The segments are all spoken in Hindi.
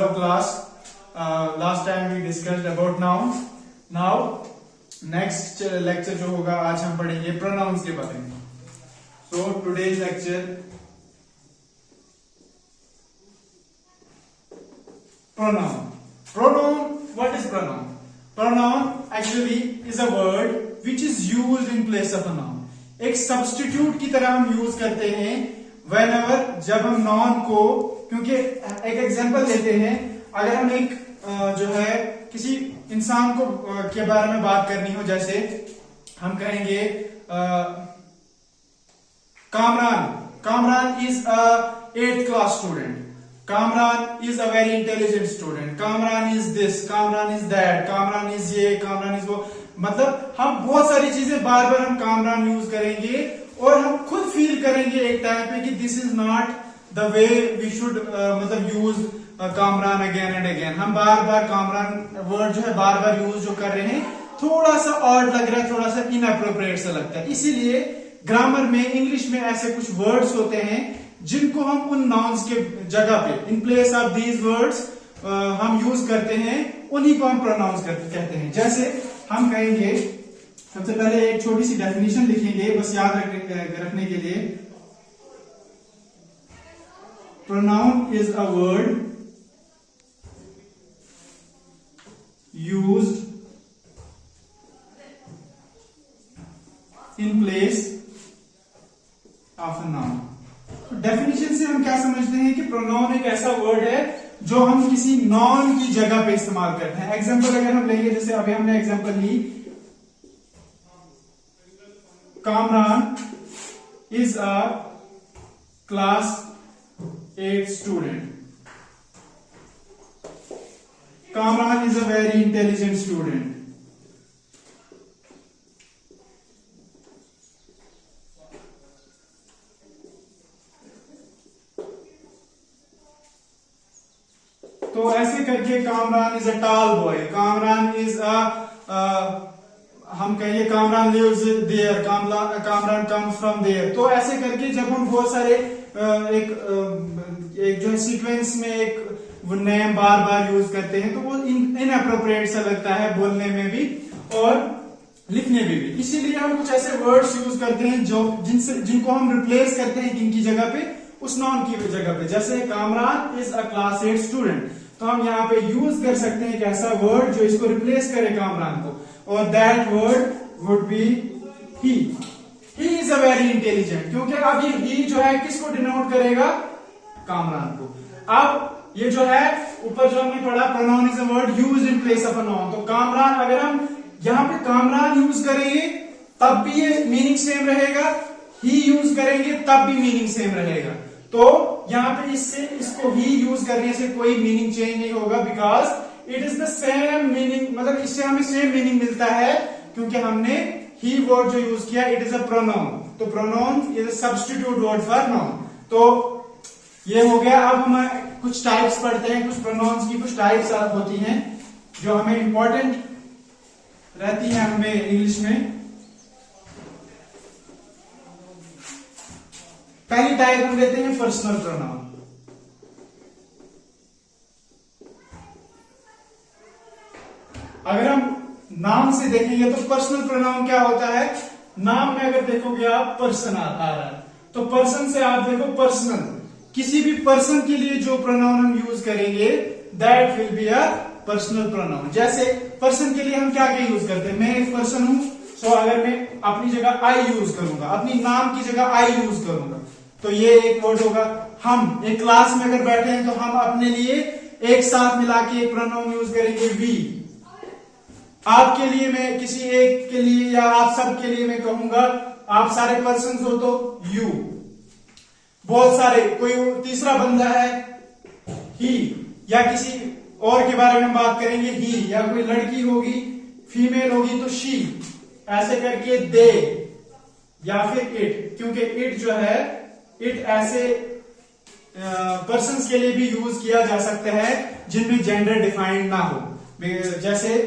Hello class. Last time we discussed about nouns. Now next lecture जो होगा आज हम पढ़ेंगे pronouns के बारे में. So today's lecture pronoun. Pronoun. What is pronoun? Pronoun actually is a word which is used in place of a noun. एक substitute की तरह हम यूज करते हैं whenever जब हम noun को, क्योंकि एक एग्जांपल लेते हैं. अगर हम एक जो है किसी इंसान को के बारे में बात करनी हो, जैसे हम कहेंगे Kamran is a 8th class student. Kamran is a very intelligent student. Kamran is this, Kamran is that, Kamran is ये, कामरान इज वो. मतलब हम बहुत सारी चीजें बार बार हम कामरान यूज करेंगे और हम खुद फील करेंगे एक टाइम पे कि this is not the way we should मतलब use Kamran again and again. हम बार बार कामरान वर्ड जो है बार बार यूज जो कर रहे हैं, थोड़ा सा ऑड लग रहा है, थोड़ा सा इनअप्रोप्रिएट सा लगता है. इसीलिए ग्रामर में, इंग्लिश में ऐसे कुछ वर्ड्स होते हैं जिनको हम उन नाउन्स के जगह पे, in place of these words हम यूज करते हैं, उन्हीं को हम प्रोनाउंस कहते हैं. जैसे हम कहेंगे, सबसे पहले एक छोटी सी डेफिनेशन लिखेंगे बस याद रखने के लिए. Pronoun is a word used in place of a noun. तो डेफिनेशन से हम क्या समझते हैं कि प्रोनाउन एक ऐसा वर्ड है जो हम किसी नॉन की जगह पे इस्तेमाल करते हैं. एग्जांपल अगर हम लेंगे, जैसे अभी हमने एग्जांपल ली, Kamran is a class 8 student. Kamran is a very intelligent student. तो ऐसे करके Kamran is a tall boy. Kamran is a हम कहिए Kamran lives there, Kamran comes from there. तो ऐसे करके जब हम बहुत सारे एक जो है सीक्वेंस में एक वो नेम बार बार यूज करते हैं, तो वो इनअप्रोप्रिएट सा लगता है बोलने में भी और लिखने में भी. इसीलिए हम कुछ ऐसे वर्ड्स यूज करते हैं जो जिनको हम रिप्लेस करते हैं किनकी जगह पे, उस नाउन की जगह पे. जैसे Kamran is a class 8 student, तो हम यहाँ पे यूज कर सकते हैं एक ऐसा वर्ड जो इसको रिप्लेस करे कामरान को, और that word would be he. He is a very intelligent, क्योंकि अब ये ही जो है किसको डिनोट करेगा? कामरान को. अब ये जो है ऊपर जो हमने पढ़ा, pronoun is a word used in place of a noun. तो कामरान, अगर हम यहां पे कामरान यूज करेंगे तब भी ये मीनिंग सेम रहेगा, ही यूज करेंगे तब भी मीनिंग सेम रहेगा. तो यहां पे इसको ही यूज करने से कोई मीनिंग चेंज नहीं होगा, because it is the same meaning. मतलब इससे हमें सेम मीनिंग मिलता है क्योंकि हमने ही वर्ड जो यूज किया, इट इज अ प्रोनाउन. तो pronoun is a substitute word for noun. तो ये हो गया. अब हम कुछ टाइप्स पढ़ते हैं. कुछ प्रोनाउंस की कुछ टाइप्स होती हैं जो हमें इंपॉर्टेंट रहती हैं हमें इंग्लिश में. पहली टाइप हम लेते हैं पर्सनल प्रोनाउन. अगर हम नाम से देखेंगे तो पर्सनल प्रोनाउन क्या होता है? नाम में अगर देखोगे आप पर्सन आ रहा है, तो पर्सन से आप देखो पर्सनल. किसी भी पर्सन के लिए जो प्रोनाउन हम यूज करेंगे, that will be a personal pronoun. जैसे पर्सन के लिए हम क्या क्या यूज करते हैं? मैं एक पर्सन हूं, सो अगर मैं अपनी जगह आई यूज करूंगा, अपनी नाम की जगह आई यूज करूंगा, तो ये एक वर्ड होगा. हम एक क्लास में अगर बैठे हैं तो हम अपने लिए एक साथ मिला के एक प्रोनाउन यूज करेंगे, वी. आपके लिए मैं किसी एक के लिए या आप सब के लिए मैं कहूंगा, आप सारे पर्सन हो तो यू. बहुत सारे, कोई तीसरा बंदा है, ही. या किसी और के बारे में बात करेंगे, ही. या कोई लड़की होगी, फीमेल होगी तो शी. ऐसे करके दे या फिर इट, क्योंकि इट जो है, इट ऐसे पर्सन्स के लिए भी यूज किया जा सकता है जिनमें जेंडर डिफाइंड ना हो. जैसे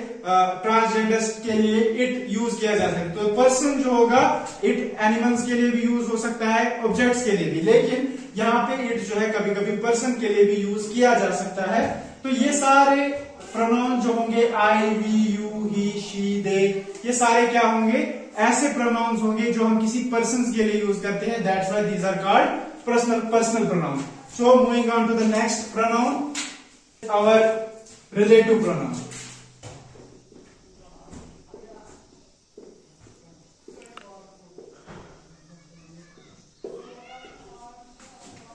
ट्रांसजेंडर्स के लिए इट यूज किया जा सकता है. तो पर्सन जो होगा, इट एनिमल्स के लिए भी यूज हो सकता है, ऑब्जेक्ट्स के लिए भी. लेकिन यहाँ पे इट जो है कभी कभी पर्सन के लिए भी यूज किया जा सकता है. तो तो ये सारे प्रोनाउन जो होंगे आई, वी, यू, ही, शी, दे, ये सारे क्या होंगे, ऐसे प्रोनाउंस होंगे जो हम किसी पर्सन के लिए यूज करते हैं. That's why these are called personal pronoun. So moving on to the next pronoun, our relative pronoun.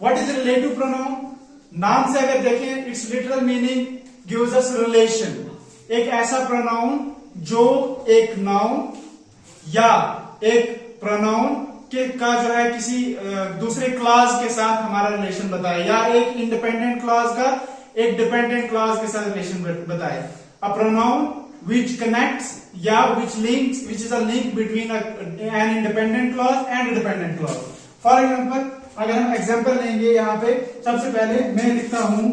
What is relative pronoun? नाम से अगर देखें, it's literal meaning gives us relation. एक ऐसा प्रोनाउन जो एक नाउन या एक प्रोनाउन के का जो है किसी दूसरे क्लास के साथ हमारा रिलेशन बताए, या एक इंडिपेंडेंट क्लास का एक डिपेंडेंट क्लास के साथ रिलेशन बताए. अ प्रोनाउन which connects या which is a link between an independent clause and a dependent clause. For example, अगर हम एग्जाम्पल लेंगे, यहां पे सबसे पहले मैं लिखता हूं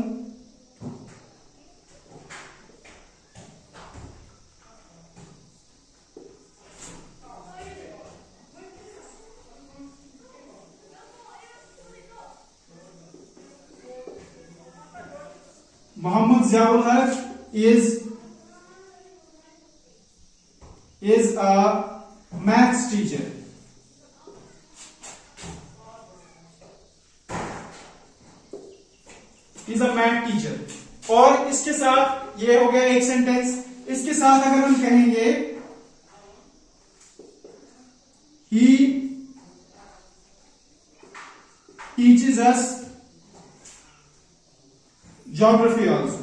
मोहम्मद ज़ियाउल हक is a maths teacher. Is a math teacher. और इसके साथ ये हो गया एक सेंटेंस. इसके साथ अगर हम कहेंगे he teaches us geography also.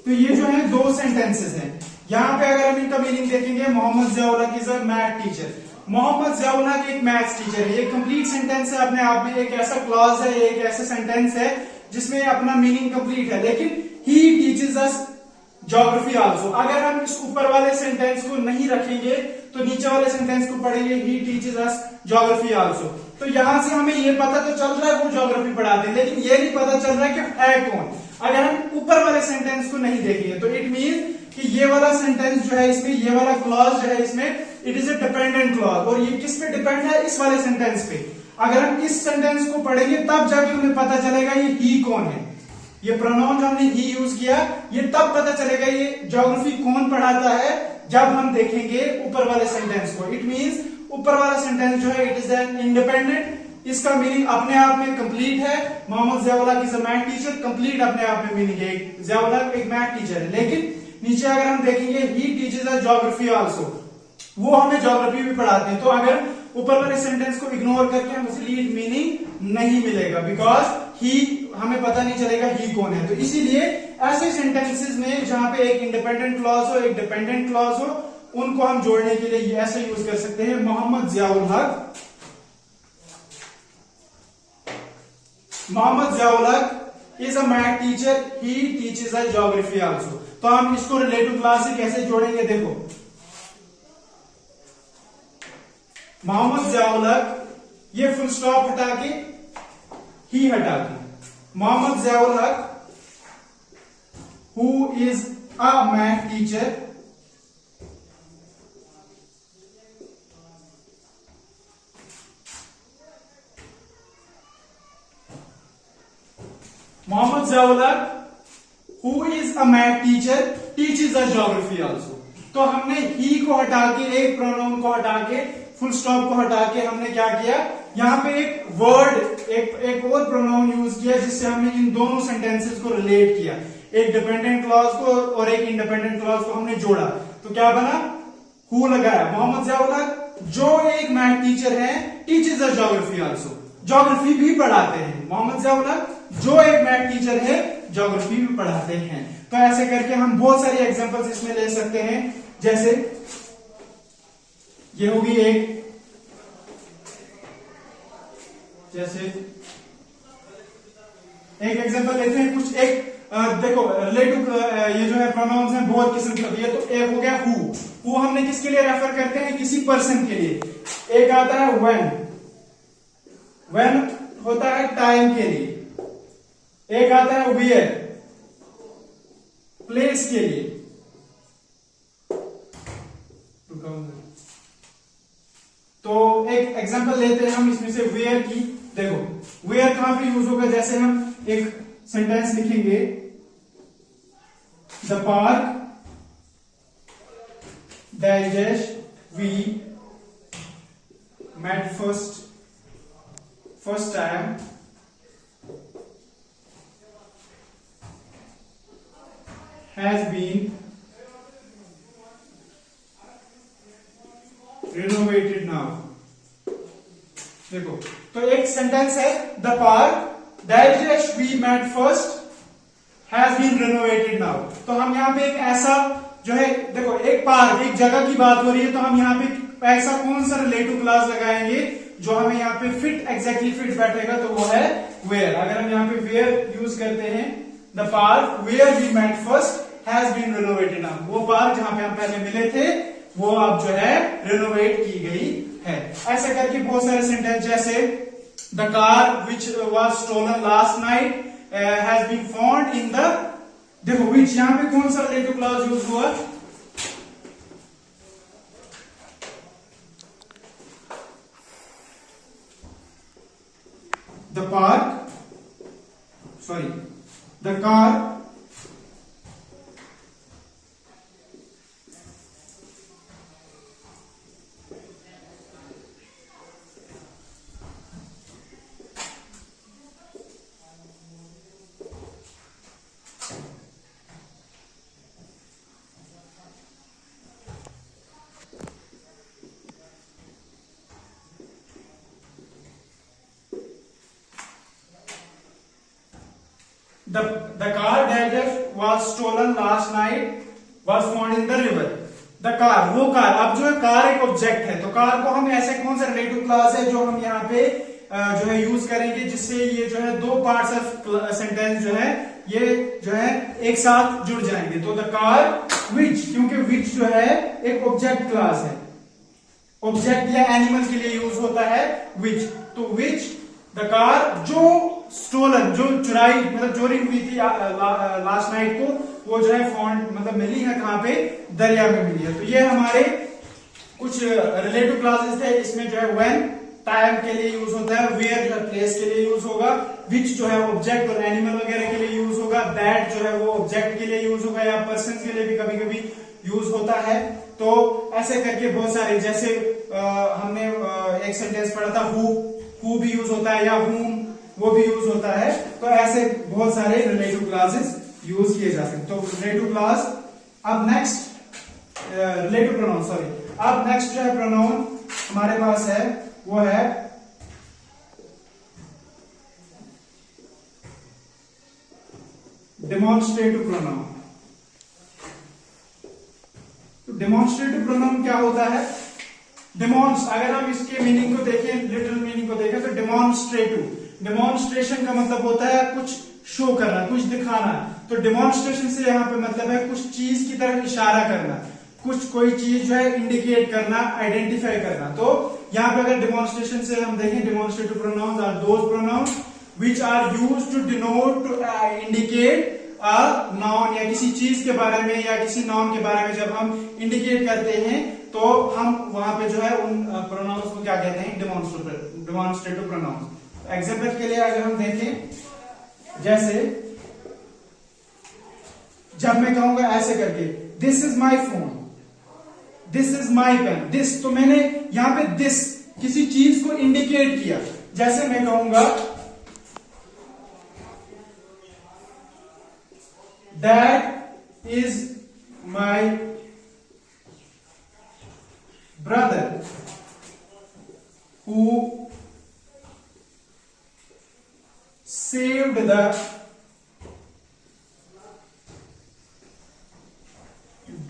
तो ये जो है दो सेंटेंसेस हैं. यहां पे अगर हम इनका मीनिंग देखेंगे, Mohammad Ziaul Haq is a math teacher. Mohammad Ziaul Haq एक मैथ्स टीचर है. ये कंप्लीट सेंटेंस है अपने आप में, एक ऐसा क्लॉज है, एक ऐसा सेंटेंस है जिसमें अपना मीनिंग कंप्लीट है. लेकिन he teaches us geography also. अगर हम इस ऊपर वाले सेंटेंस को नहीं रखेंगे तो नीचे वाले सेंटेंस को पढ़ेंगे, he teaches us geography also. तो यहां से हमें ये पता तो चल रहा है वो ज्योग्राफी पढ़ाते हैं, लेकिन ये नहीं पता चल रहा है कि है कौन. अगर हम ऊपर वाले सेंटेंस को नहीं देखेंगे तो इट मीन कि ये वाला सेंटेंस जो है इसमें, ये वाला क्लॉज जो है इसमें, it is a dependent clause. और ये किस पे डिपेंड है, इस वाले सेंटेंस पे. अगर हम इस सेंटेंस को पढ़ेंगे तब जाके हमें पता चलेगा ये ही कौन है. ये प्रोनाउन जो हमने ही यूज किया, ये तब पता चलेगा ये ज्योग्राफी कौन पढ़ाता है, जब हम देखेंगे ऊपर वाले सेंटेंस को. इट मीन्स ऊपर वाला सेंटेंस जो है इट इज एन इंडिपेंडेंट. इसका मीनिंग अपने आप में कंप्लीट है. Mohammad Ziaul Haq is a math teacher, complete अपने आप में मीनिंग है. ज़ियाउल हक एक मैथ टीचर है. लेकिन नीचे अगर हम देखेंगे he teaches us geography also, वो हमें ज्योग्राफी भी पढ़ाते हैं. तो अगर ऊपर वाले सेंटेंस को इग्नोर करके हम कंप्लीट मीनिंग नहीं मिलेगा, बिकॉज ही हमें पता नहीं चलेगा ही कौन है. तो इसीलिए ऐसे सेंटेंसेस में जहां पे एक इंडिपेंडेंट क्लॉज हो, एक डिपेंडेंट क्लॉज हो, उनको हम जोड़ने के लिए ऐसे यूज कर सकते हैं. Mohammad Ziaul Haq is a math teacher, he teaches us geography also. तो हम इसको रिलेटिव क्लास से कैसे जोड़ेंगे, देखो. मोहम्मद ज़ियाउल हक, ये फुल स्टॉप हटा के ही हटा के, Mohammad Ziaul Haq who is a math teacher Mohammad Ziaul Haq who is a math teacher teaches us geography also. तो हमने ही को हटा के, एक प्रोनाउन को हटा के, फुल स्टॉप को हटा के हमने क्या किया, यहां पे एक वर्ड, एक और प्रोनाउन यूज किया जिससे हमने इन दोनों सेंटेंसेस को रिलेट किया. एक डिपेंडेंट क्लॉज को और एक इंडिपेंडेंट क्लॉज को हमने जोड़ा. तो क्या बना, हु लगाया. मोहम्मद ज़ियाउल हक जो एक मैथ टीचर है, teaches us geography also, geography भी पढ़ाते हैं. मोहम्मद ज़ियाउल हक जो एक मैथ टीचर है, ज्योग्राफी भी पढ़ाते हैं. तो ऐसे करके हम बहुत सारी एग्जांपल्स इसमें ले सकते हैं. जैसे ये होगी एक, जैसे एक एग्जांपल लेते हैं कुछ. एक देखो रिलेटिव ये जो है प्रोनाउंस हैं बहुत किस्म के. ये तो एक हो गया हु हमने किसके लिए रेफर करते हैं, किसी पर्सन के लिए. एक आता है व्हेन होता है टाइम के लिए. एक आता है वेयर, प्लेस के लिए. तो एक एग्जांपल लेते हैं हम इसमें से वेयर की. देखो वेयर कहां पे यूज होगा, जैसे हम एक सेंटेंस लिखेंगे, the park dash we met first time has been renovated now। देखो तो एक सेंटेंस है, the park that we met first has been renovated now. तो हम यहाँ पे एक ऐसा जो है, देखो एक पार्क एक जगह की बात हो रही है, तो हम यहाँ पे ऐसा कौन सा रिलेटिव क्लॉज लगाएंगे जो हमें यहाँ पे एग्जैक्टली फिट बैठेगा, तो वो है वेयर। अगर हम यहाँ पे वेयर यूज करते हैं, the park where we met first has been renovated now, वो पार्क जहां पे हम पहले मिले थे वो अब जो है रेनोवेट की गई है। ऐसे करके बहुत सारे सेंटेंस, जैसे the car which was stolen last night has been found in the, देखो विच यहां पे कौन सा रिलेटिव क्लॉज यूज हुआ, the car The car that was stolen last night was found in the river। The car, वो कार, अब जो है कार एक ऑब्जेक्ट है, तो कार को हम ऐसे कौन सा रिलेटिव क्लॉज है जो हम यहाँ पे जो है यूज करेंगे, जिससे ये जो है दो पार्ट्स ऑफ सेंटेंस जो है ये जो है एक साथ जुड़ जाएंगे। तो द कार विच, क्योंकि विच जो है एक ऑब्जेक्ट क्लॉज है, ऑब्जेक्ट या एनिमल के लिए यूज होता है विच। तो विच द कार जो स्टोलन, जो चुराई मतलब चोरी हुई थी लास्ट नाइट को, वो जो है फाउंड मतलब मिली है कहां पे, दरिया में मिली है। तो ये हमारे कुछ रिलेटिव क्लॉजेस थे। इसमें जो है व्हेन टाइम के लिए यूज होता है, वेयर जो है प्लेस के लिए यूज होगा, विच जो है ऑब्जेक्ट और एनिमल वगैरह के लिए यूज होगा, दैट जो है वो ऑब्जेक्ट के लिए यूज होगा या पर्सन के लिए भी कभी कभी यूज होता है। तो ऐसे करके बहुत सारे, जैसे हमने एक सेंटेंस पढ़ा था हु भी यूज होता है, या whom वो भी यूज होता है। तो ऐसे बहुत सारे रिलेटिव क्लॉजेस यूज किए जा सकते। तो रिलेटिव क्लॉज, अब नेक्स्ट रिलेटिव प्रोनाउन, सॉरी, अब नेक्स्ट जो है प्रोनाउन हमारे पास है वो है डेमोन्स्ट्रेटिव प्रोनाउन। तो डेमोन्स्ट्रेटिव प्रोनाउन क्या होता है, अगर हम इसके मीनिंग को देखें, लिटरल मीनिंग को देखें, तो डेमोन्स्ट्रेशन का मतलब होता है कुछ शो करना, कुछ दिखाना। तो डेमोन्स्ट्रेशन से यहाँ पे मतलब है कुछ चीज की तरफ इशारा करना, कुछ कोई चीज जो है इंडिकेट करना, आइडेंटिफाई करना। तो यहाँ पे अगर डेमोन्स्ट्रेशन से हम देखें, demonstrative pronouns are those pronouns which are used to denote, to indicate a noun, या किसी चीज के बारे में या किसी नाउन के बारे में जब हम इंडिकेट करते हैं तो हम वहां पे जो है उन प्रोनाउंस को क्या कहते हैं, डेमोन्स्ट्रेटिव प्रोनाउंस। एग्जांपल के लिए अगर हम देखें, जैसे जब मैं कहूंगा ऐसे करके, this is my phone, this is my pen, this, तो मैंने यहां पे दिस किसी चीज को इंडिकेट किया। जैसे मैं कहूंगा that is my brother who saved the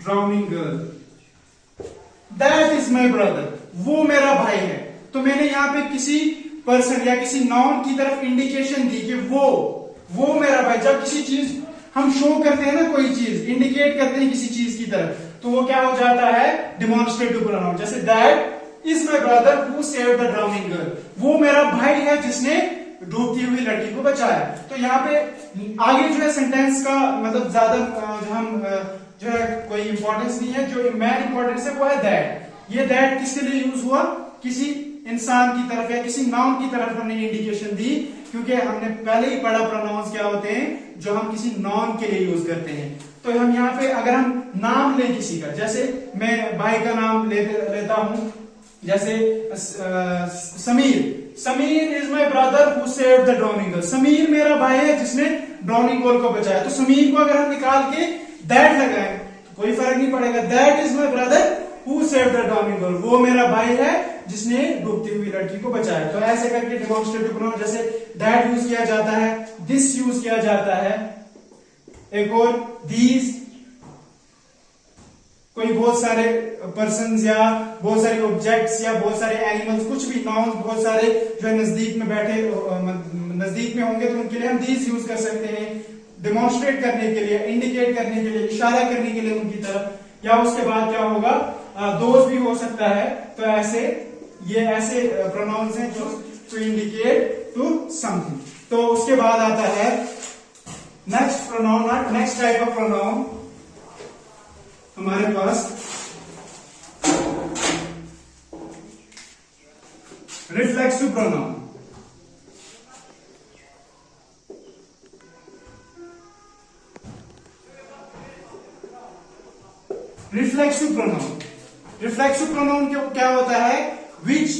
drowning girl, that is my brother, वो मेरा भाई है। तो मैंने यहां पे किसी पर्सन या किसी नाउन की तरफ इंडिकेशन दी कि वो मेरा भाई। जब किसी चीज हम शो करते हैं ना, कोई चीज इंडिकेट करते हैं किसी चीज की तरफ, तो वो क्या हो जाता है, डेमोन्स्ट्रेटिव प्रोनाउन। जैसे that is my brother who saved the drowning girl, वो मेरा भाई है जिसने डूबती हुई लड़की को बचाया। तो यहाँ पे आगे जो है सेंटेंस का मतलब ज्यादा हम जो है कोई इंपॉर्टेंस नहीं है, जो मेन इंपॉर्टेंस है वो है दैट। ये दैट किसके लिए यूज हुआ, किसी इंसान की तरफ या किसी नाउन की तरफ हमने इंडिकेशन दी, क्योंकि हमने पहले ही पढ़ा प्रोनाउंस क्या होते हैं जो हम किसी नाउन के लिए यूज करते हैं। तो हम यहाँ पे अगर हम नाम ले किसी का, जैसे मैं भाई का नाम लेता हूं, जैसे Sameer is my brother who saved the drowning girl. Sameer मेरा भाई है जिसने ड्राउनिंग गर्ल को बचाया। तो समीर को अगर हम निकाल के दैट लगाए कोई फर्क नहीं पड़ेगा। That is my brother who saved the drowning girl, वो मेरा भाई है जिसने डूबती हुई लड़की को बचाया। तो ऐसे करके डेमोन्स्ट्रेटिव प्रोनाउन जैसे दैट यूज किया जाता है, दिस यूज किया जाता है, एक और दीज, कोई बहुत सारे पर्सन्स या बहुत सारे ऑब्जेक्ट्स या बहुत सारे एनिमल्स, कुछ भी नाउन बहुत सारे जो है नजदीक में बैठे नजदीक में होंगे तो उनके लिए हम दीज यूज कर सकते हैं, डेमोन्स्ट्रेट करने के लिए, इंडिकेट करने के लिए, इशारा करने के लिए उनकी तरफ। या उसके बाद क्या होगा, दोस्त भी हो सकता है। तो ऐसे ये ऐसे प्रोनाउंस हैं जो टू इंडिकेट टू समथिंग। तो उसके बाद आता है next pronoun, next type of pronoun हमारे पास reflexive pronoun. Reflexive pronoun, reflexive pronoun क्या होता है, विच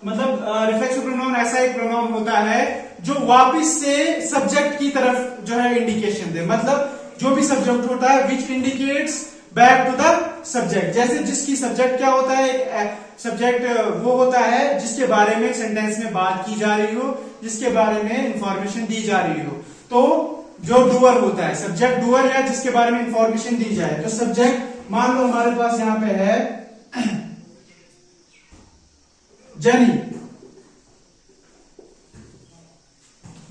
मतलब रिफ्लेक्सिव प्रोनाउन ऐसा एक प्रोनाउन होता है जो वापिस से सब्जेक्ट की तरफ जो है इंडिकेशन दे। मतलब जो भी सब्जेक्ट होता है which indicates back to the subject. जैसे जिसकी सब्जेक्ट क्या होता है, सब्जेक्ट वो होता है जिसके बारे में सेंटेंस में बात की जा रही हो, जिसके बारे में इंफॉर्मेशन दी जा रही हो। तो जो डूअर होता है, सब्जेक्ट डूअर या जिसके बारे में इंफॉर्मेशन दी जाए। तो सब्जेक्ट मान लो हमारे पास यहां पे है जनी,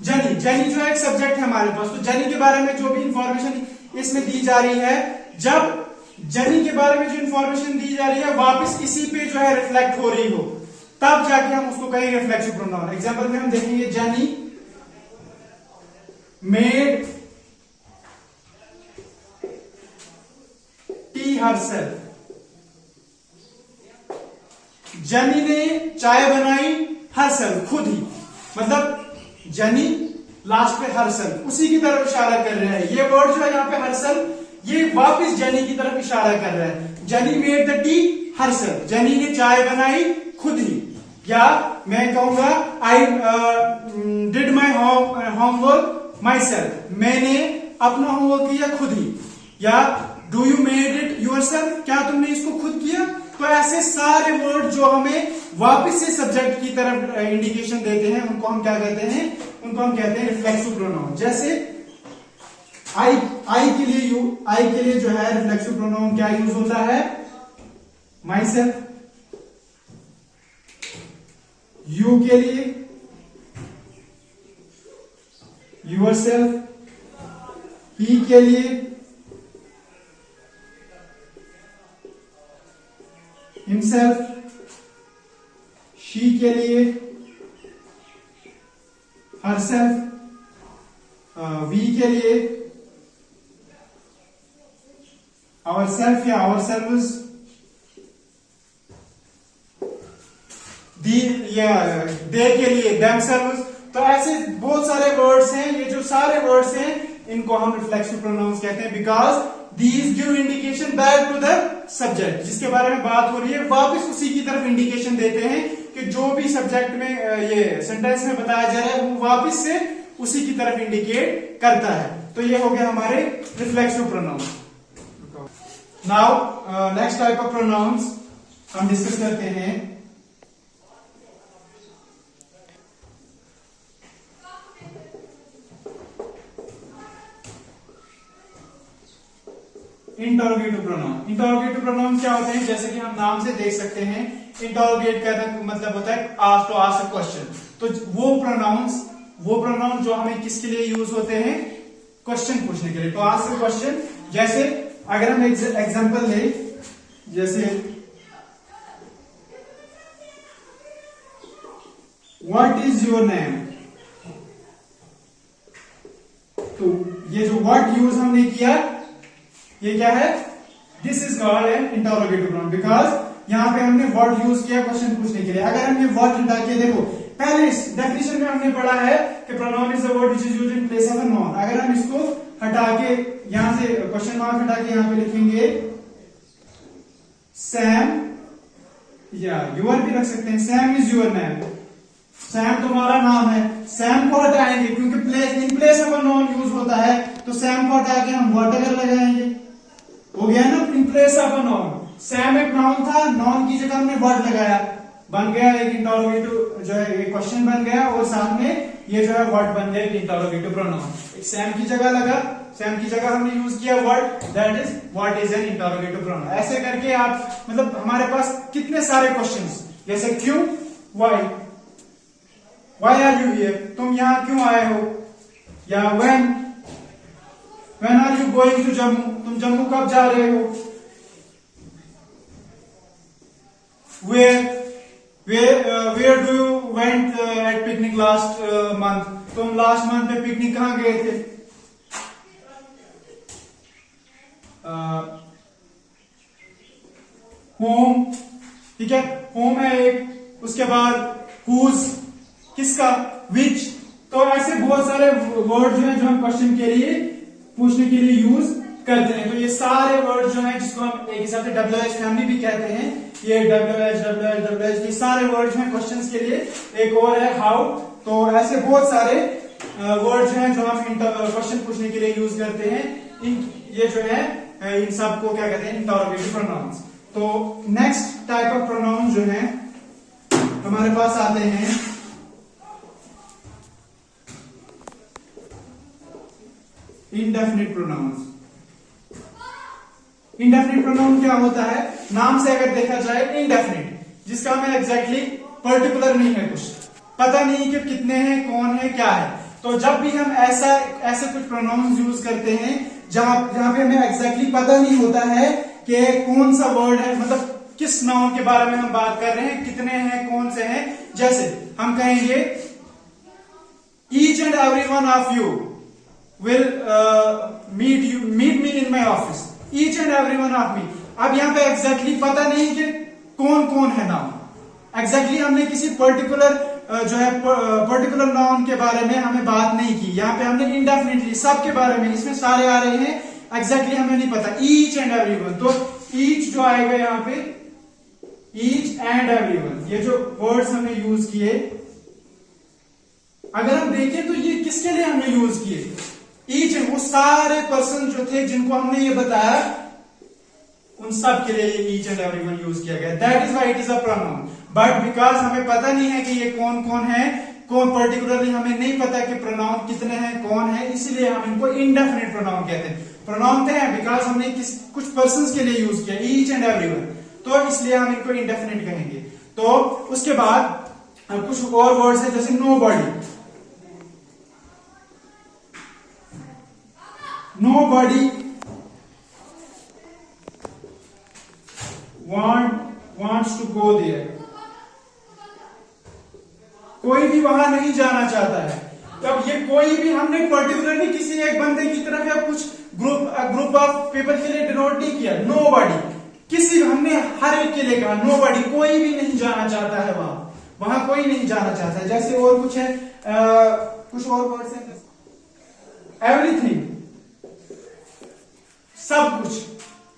जनी जनी जो है एक सब्जेक्ट है हमारे पास। तो जनी के बारे में जो भी इंफॉर्मेशन इसमें दी जा रही है, जब जनी के बारे में जो इंफॉर्मेशन दी जा रही है वापस इसी पे जो है रिफ्लेक्ट हो रही हो, तब जाके हम उसको कहेंगे रिफ्लेक्सिव प्रोनाउन। एग्जांपल में हम देखेंगे जनी मेड टी हरसेल्फ। जनी ने चाय बनाई हरसेल्फ, खुद ही। मतलब जनी लास्ट पे हरसेल्फ, उसी की तरफ इशारा कर रहे हैं। ये वर्ड जो है यहाँ पे हरसेल्फ, ये वापस जनी की तरफ इशारा कर रहा है। जनी मेड द टी हरसेल्फ, जनी ने चाय बनाई खुद ही। या मैं कहूंगा I did my homework my self, मैंने अपना होमवर्क किया खुद ही। या do you made it yourself, क्या तुमने इसको खुद किया। तो ऐसे सारे वर्ड जो हमें वापस से सब्जेक्ट की तरफ इंडिकेशन देते हैं उनको हम क्या कहते हैं, उनको हम कहते हैं रिफ्लेक्सिव प्रोनाउन। जैसे आई के लिए जो है रिफ्लेक्सिव प्रोनाउन क्या यूज होता है, माई सेल्फ। यू के लिए यूर सेल्फ। ही के लिए himself, she के लिए herself, we के लिए ourself या ourselves, they के लिए themselves। तो ऐसे बहुत सारे वर्ड्स हैं, ये जो सारे वर्ड्स हैं इनको हम रिफ्लेक्सिव प्रोनाउंस कहते हैं, because these give indication back to the subject. जिसके बारे में बात हो रही है वापस उसी की तरफ इंडिकेशन देते हैं कि जो भी सब्जेक्ट में ये सेंटेंस में बताया जा रहा है वो वापस से उसी की तरफ इंडिकेट करता है। तो ये हो गया हमारे reflexive pronoun. Now next type of pronouns हम डिस्कस करते हैं इंटरोगेटिव प्रोनाउन। इंटरोगेटिव प्रोनाउन क्या होते हैं, जैसे कि हम नाम से देख सकते हैं, इंटरोगेट का मतलब होता है टू आस्क अ क्वेश्चन। तो वो प्रोनाउन जो हमें किसके लिए यूज होते हैं, क्वेश्चन पूछने के लिए, टू आस्क अ क्वेश्चन। जैसे अगर हम एग्जांपल ले, जैसे व्हाट इज योर नेम। तो ये जो व्हाट यूज हमने किया, ये क्या है, this is called an interrogative pronoun, because यहाँ पे हमने व्हाट यूज किया क्वेश्चन पूछने के लिए। अगर हम ये व्हाट हटा के देखो, पहले इस डेफिनेशन में हमने पढ़ा है कि pronoun is a word which is used in place of a noun. अगर हम इसको हटा के यहां से क्वेश्चन मार्क हटा के यहाँ पे लिखेंगे सैम, या यूर भी रख सकते हैं, Sam is your name, Sam तुम्हारा नाम है। सैम को हटाएंगे क्योंकि place in place of a noun use होता है, तो सैम को हटा के हम व्हाट अगर लगाएंगे, हो गया ना, in place of a noun. Sam एक नाउन था, नाउन की जगह हमने व्हाट लगाया, बन गया एक इंटरोगेटिव जो है एक क्वेश्चन बन गया, और साथ में ये जो है व्हाट बन गया एक इंटरोगेटिव प्रोनाउन। एक सैम की जगह लगा, सैम की जगह हमने यूज किया what, that is what is an interrogative pronoun. ऐसे करके आप मतलब हमारे पास कितने सारे क्वेश्चंस, जैसे क्यों, व्हाई आर यू हियर, तुम यहाँ क्यों आए हो, या when are you going to Jammu, तुम जम्मू कब जा रहे हो, where do you went at picnic last month, तुम लास्ट मंथ पे पिकनिक कहाँ गए थे, होम, ठीक है, होम है एक, उसके बाद whose, किसका, which। तो ऐसे बहुत सारे वर्ड जो है जो हम क्वेश्चन के लिए पूछने के लिए यूज करते हैं। तो ये सारे वर्ड जो हैं जिसको हम एक हिसाब से WH फैमिली भी कहते हैं, ये WH ये सारे वर्ड जो हैं क्वेश्चंस के लिए। एक और है हाउ। तो ऐसे बहुत सारे वर्ड जो हैं जो हम क्वेश्चन पूछने के लिए यूज करते हैं। ये जो है इन सब को क्या कहते हैं, इंटरोगेटिव प्रोनाउंस। तो नेक्स्ट टाइप ऑफ प्रोनाउन जो है हमारे पास आते हैं इंडेफिनिट प्रोनाउंस। इंडेफिनिट प्रोनाउन क्या होता है, नाम से अगर देखा जाए इंडेफिनिट, जिसका हमें एग्जैक्टली पर्टिकुलर नहीं है, कुछ पता नहीं कि कितने हैं, कौन है, क्या है। तो जब भी हम ऐसे कुछ प्रोनाउंस यूज करते हैं जहां पे हमें एग्जैक्टली पता नहीं होता है कि कौन सा वर्ड है, मतलब किस नाउन के बारे में हम बात कर रहे हैं, कितने हैं, कौन से हैं। जैसे हम कहेंगे each and every one of you will meet me in my office, each and every one of me। अब यहाँ पे एग्जैक्टली पता नहीं कि कौन कौन है नाउन, एग्जैक्टली हमने किसी पर्टिकुलर जो है पर्टिकुलर नाउन के बारे में हमें बात नहीं की। यहाँ पे हमने इंडेफिनिटली सब के बारे में, इसमें सारे आ रहे हैं, एग्जैक्टली हमें नहीं पता, ईच एंड एवरी वन। तो ईच जो आएगा यहाँ पे, ईच एंड एवरी वन, ये जो वर्ड्स हमने यूज किए, अगर हम देखें तो ये किसके लिए हमने यूज किए, ईच, वो सारे पर्सन जो थे जिनको हमने ये बताया, उन सब के लिए ये ईच एंड एवरीवन यूज किया गया। That is why it is a pronoun. But because हमें पता नहीं है कि ये कौन कौन है, कौन पर्टिकुलरली हमें नहीं पता कि प्रोनाउन कितने हैं, कौन है, इसलिए हम इनको इंडेफिनिट प्रोनाउन कहते हैं। प्रोनाउन थे बिकॉज हमने कुछ पर्सन के लिए यूज किया, ईच एंड एवरीवन, तो इसलिए हम इनको इंडेफिनिट कहेंगे। तो उसके बाद कुछ और वर्ड्स है, जैसे nobody. Nobody wants to go there, कोई भी वहां नहीं जाना चाहता है। तब ये कोई भी हमने पर्टिकुलरली किसी एक बंदे की तरफ या कुछ ग्रुप ऑफ पीपल के लिए डिनोट नहीं किया। नोबॉडी, किसी हमने हर एक के लिए कहा, नोबॉडी, कोई भी नहीं जाना चाहता है वहां कोई नहीं जाना चाहता है। जैसे और कुछ है, कुछ और वर्ड्स है, एवरीथिंग, सब कुछ,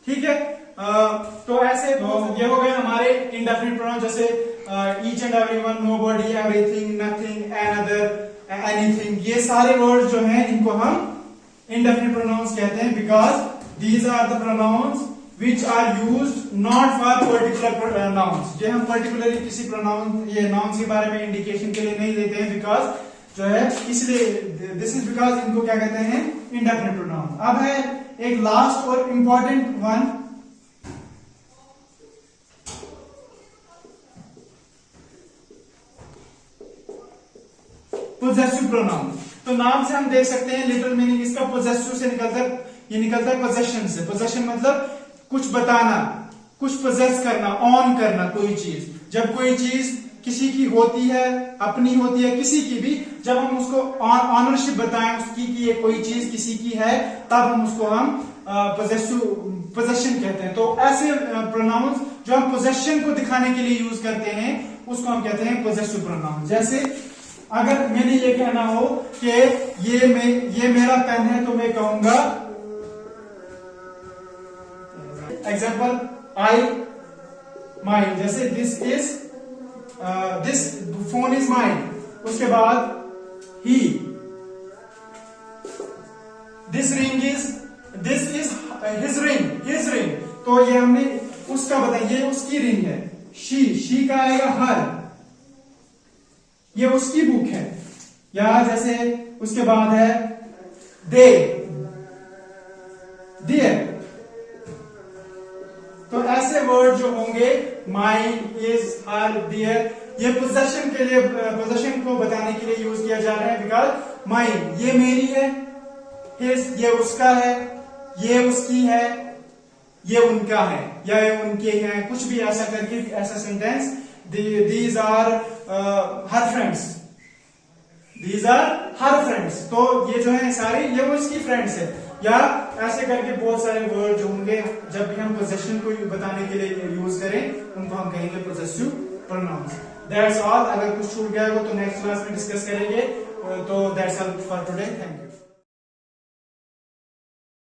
ठीक है। तो ऐसे तो ये हो गए हमारे इंडेफिनिट प्रोनाउन, जैसे each and everyone, nobody, everything, nothing, another, anything. ये सारे वर्ड जो हैं इनको हम इंडेफिनिट प्रोनाउंस कहते हैं, because these are the pronouns which are used not for particular nouns. ये हम पर्टिकुलरली किसी प्रोनाउन, ये नाउन्स के बारे में इंडिकेशन के लिए नहीं देते हैं, बिकॉज जो है, इसलिए दिस इज बिकॉज इनको क्या कहते हैं, इंडेफिनिट प्रोनाउन। अब है एक लास्ट और इंपॉर्टेंट वन, पोजेसिव प्रोनाउन। तो नाम से हम देख सकते हैं, लिटरल मीनिंग इसका पोजेसिव से निकलता है, ये निकलता है पोजेशन से। पोजेशन मतलब कुछ बताना, कुछ पोजेस करना, ऑन करना कोई चीज। जब कोई चीज किसी की होती है, अपनी होती है, किसी की भी, जब हम उसको ऑनरशिप बताएं उसकी कि ये कोई चीज किसी की है, तब हम उसको हम पोजेशन कहते हैं। तो ऐसे प्रोनाउंस जो हम पोजेशन को दिखाने के लिए यूज करते हैं उसको हम कहते हैं पोजेसिव प्रोनाउन। जैसे अगर मैंने ये कहना हो कि ये मेरा पेन है तो मैं कहूंगा एग्जाम्पल आई माइन, जैसे दिस फोन इज माइन, उसके बाद ही, दिस इज हिज रिंग, तो ये हमने उसका बताया, ये उसकी रिंग है। शी का आएगा हर, ये उसकी बुक है। या जैसे उसके बाद है देयर। तो ऐसे वर्ड जो होंगे माइन, इज, हर, देयर, ये पोजेशन के लिए, पोजेशन को बताने के लिए यूज किया जा रहा है। बिकॉज माइन ये मेरी है, हिज ये उसका है, ये उसकी है, ये उनका है या ये उनके हैं, कुछ भी ऐसा करके ऐसा sentence. These are her friends, these are her friends, तो ये जो है सारे ये वो इसकी फ्रेंड्स है। या ऐसे करके बहुत सारे वर्ड जो होंगे जब भी हम पोजेशन को बताने के लिए यूज करें उनको हम कहेंगे पोजेसिव प्रोनाउंस। That's all. अगर कुछ छूट गया हो तो नेक्स्ट क्लास में डिस्कस करेंगे। तो that's all for today. Thank you.